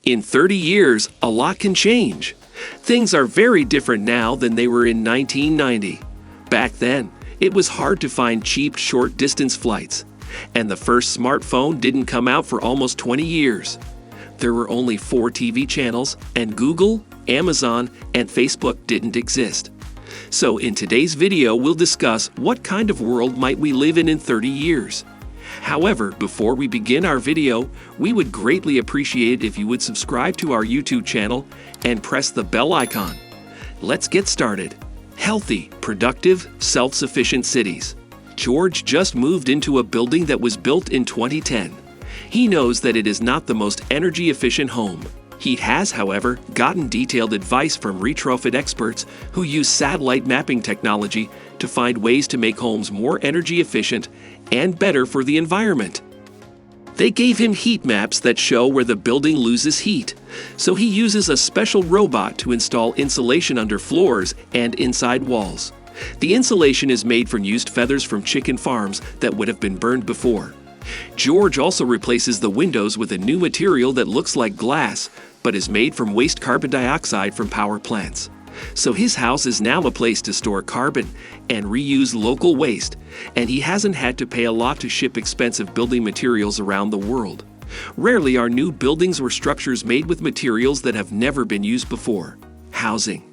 In 30 years, a lot can change. Things are very different now than they were in 1990. Back then, it was hard to find cheap short-distance flights, and the first smartphone didn't come out for almost 20 years. There were only 4 TV channels, and Google, Amazon, and Facebook didn't exist. So in today's video, we'll discuss what kind of world might we live in 30 years. However, before we begin our video, we would greatly appreciate if you would subscribe to our YouTube channel and press the bell icon. Let's get started. Healthy, productive, self-sufficient cities. George just moved into a building that was built in 2010. He knows that it is not the most energy-efficient home. He has, however, gotten detailed advice from retrofit experts who use satellite mapping technology to find ways to make homes more energy efficient and better for the environment. They gave him heat maps that show where the building loses heat, so he uses a special robot to install insulation under floors and inside walls. The insulation is made from used feathers from chicken farms that would have been burned before. George also replaces the windows with a new material that looks like glass, but is made from waste carbon dioxide from power plants. So his house is now a place to store carbon and reuse local waste, and he hasn't had to pay a lot to ship expensive building materials around the world. Rarely are new buildings or structures made with materials that have never been used before. Housing.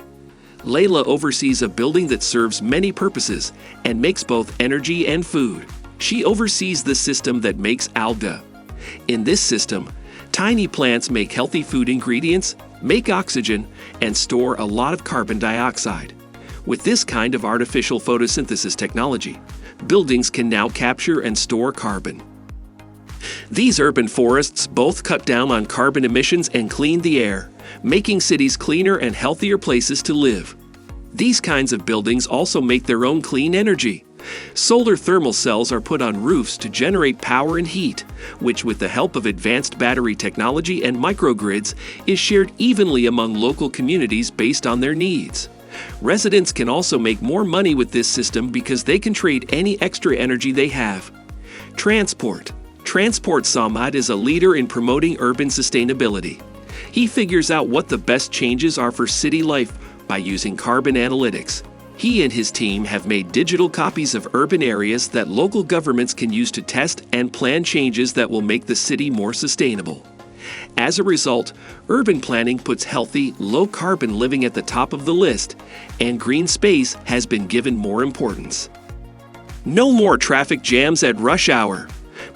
Layla oversees a building that serves many purposes and makes both energy and food. She oversees the system that makes alga. In this system, tiny plants make healthy food ingredients, make oxygen, and store a lot of carbon dioxide. With this kind of artificial photosynthesis technology, buildings can now capture and store carbon. These urban forests both cut down on carbon emissions and clean the air, making cities cleaner and healthier places to live. These kinds of buildings also make their own clean energy. Solar thermal cells are put on roofs to generate power and heat, which with the help of advanced battery technology and microgrids is shared evenly among local communities based on their needs. Residents can also make more money with this system because they can trade any extra energy they have. Transport Samad is a leader in promoting urban sustainability. He figures out what the best changes are for city life by using carbon analytics. He and his team have made digital copies of urban areas that local governments can use to test and plan changes that will make the city more sustainable. As a result, urban planning puts healthy, low-carbon living at the top of the list, and green space has been given more importance. No more traffic jams at rush hour.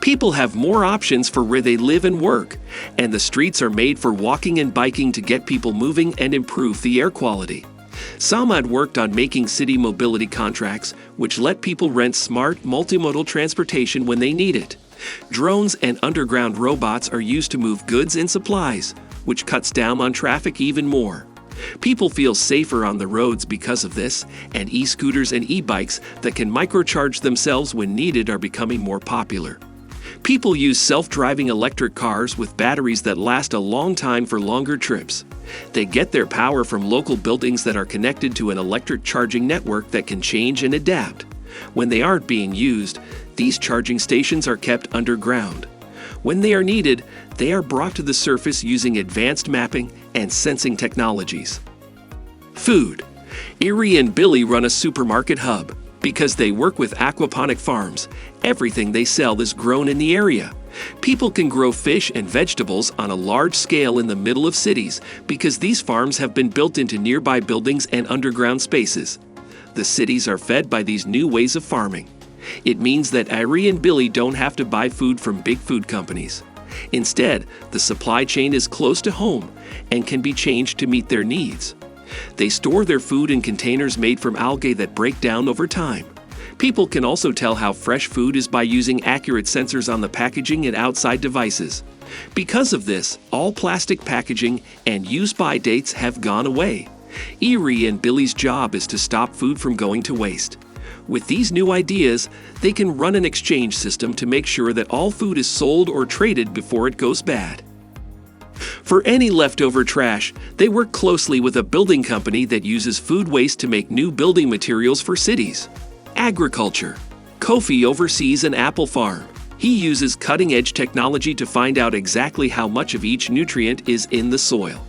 People have more options for where they live and work, and the streets are made for walking and biking to get people moving and improve the air quality. Samad worked on making city mobility contracts, which let people rent smart, multimodal transportation when they need it. Drones and underground robots are used to move goods and supplies, which cuts down on traffic even more. People feel safer on the roads because of this, and e-scooters and e-bikes that can microcharge themselves when needed are becoming more popular. People use self-driving electric cars with batteries that last a long time for longer trips. They get their power from local buildings that are connected to an electric charging network that can change and adapt. When they aren't being used, these charging stations are kept underground. When they are needed, they are brought to the surface using advanced mapping and sensing technologies. Food. Erie and Billy run a supermarket hub. Because they work with aquaponic farms, everything they sell is grown in the area. People can grow fish and vegetables on a large scale in the middle of cities because these farms have been built into nearby buildings and underground spaces. The cities are fed by these new ways of farming. It means that Erie and Billy don't have to buy food from big food companies. Instead, the supply chain is close to home and can be changed to meet their needs. They store their food in containers made from algae that break down over time. People can also tell how fresh food is by using accurate sensors on the packaging and outside devices. Because of this, all plastic packaging and use-by dates have gone away. Erie and Billy's job is to stop food from going to waste. With these new ideas, they can run an exchange system to make sure that all food is sold or traded before it goes bad. For any leftover trash, they work closely with a building company that uses food waste to make new building materials for cities. Agriculture. Kofi oversees an apple farm. He uses cutting-edge technology to find out exactly how much of each nutrient is in the soil.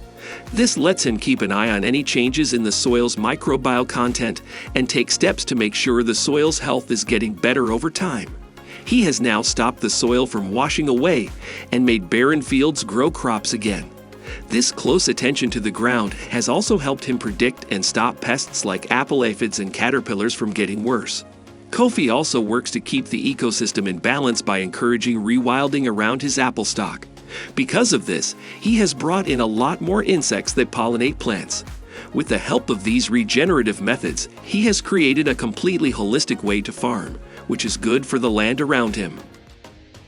This lets him keep an eye on any changes in the soil's microbial content and take steps to make sure the soil's health is getting better over time. He has now stopped the soil from washing away and made barren fields grow crops again. This close attention to the ground has also helped him predict and stop pests like apple aphids and caterpillars from getting worse. Kofi also works to keep the ecosystem in balance by encouraging rewilding around his apple stock. Because of this, he has brought in a lot more insects that pollinate plants. With the help of these regenerative methods, he has created a completely holistic way to farm, which is good for the land around him.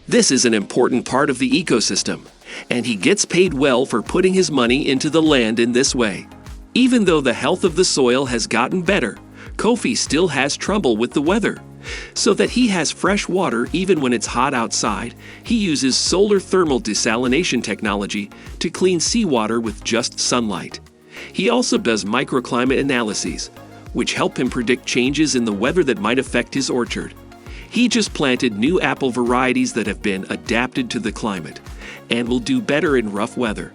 This is an important part of the ecosystem, and he gets paid well for putting his money into the land in this way. Even though the health of the soil has gotten better, Kofi still has trouble with the weather. So that he has fresh water even when it's hot outside, he uses solar thermal desalination technology to clean seawater with just sunlight. He also does microclimate analyses, which help him predict changes in the weather that might affect his orchard. He just planted new apple varieties that have been adapted to the climate and will do better in rough weather.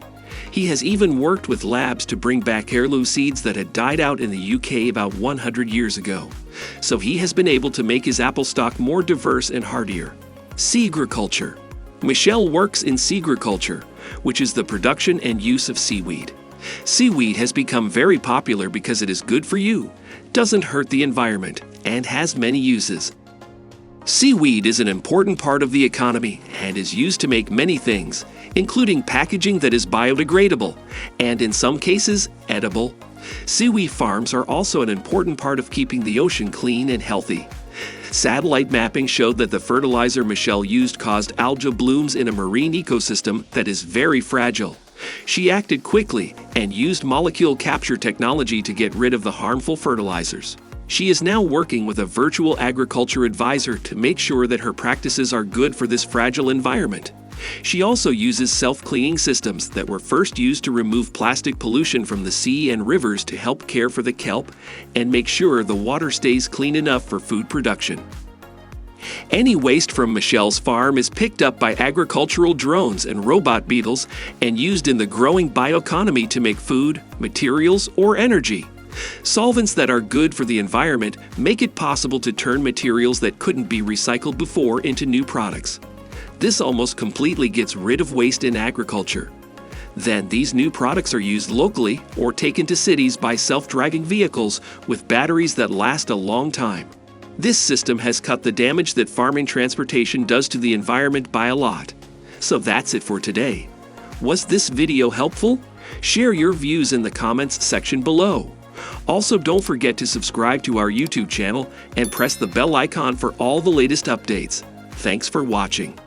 He has even worked with labs to bring back heirloom seeds that had died out in the UK about 100 years ago. So he has been able to make his apple stock more diverse and hardier. Seagriculture. Michelle works in seagriculture, which is the production and use of seaweed. Seaweed has become very popular because it is good for you, doesn't hurt the environment, and has many uses. Seaweed is an important part of the economy and is used to make many things, including packaging that is biodegradable and, in some cases, edible. Seaweed farms are also an important part of keeping the ocean clean and healthy. Satellite mapping showed that the fertilizer Michelle used caused algal blooms in a marine ecosystem that is very fragile. She acted quickly and used molecule capture technology to get rid of the harmful fertilizers. She is now working with a virtual agriculture advisor to make sure that her practices are good for this fragile environment. She also uses self-cleaning systems that were first used to remove plastic pollution from the sea and rivers to help care for the kelp and make sure the water stays clean enough for food production. Any waste from Michelle's farm is picked up by agricultural drones and robot beetles and used in the growing bioeconomy to make food, materials, or energy. Solvents that are good for the environment make it possible to turn materials that couldn't be recycled before into new products. This almost completely gets rid of waste in agriculture. Then these new products are used locally or taken to cities by self-driving vehicles with batteries that last a long time. This system has cut the damage that farming transportation does to the environment by a lot. So that's it for today. Was this video helpful? Share your views in the comments section below. Also, don't forget to subscribe to our YouTube channel and press the bell icon for all the latest updates. Thanks for watching.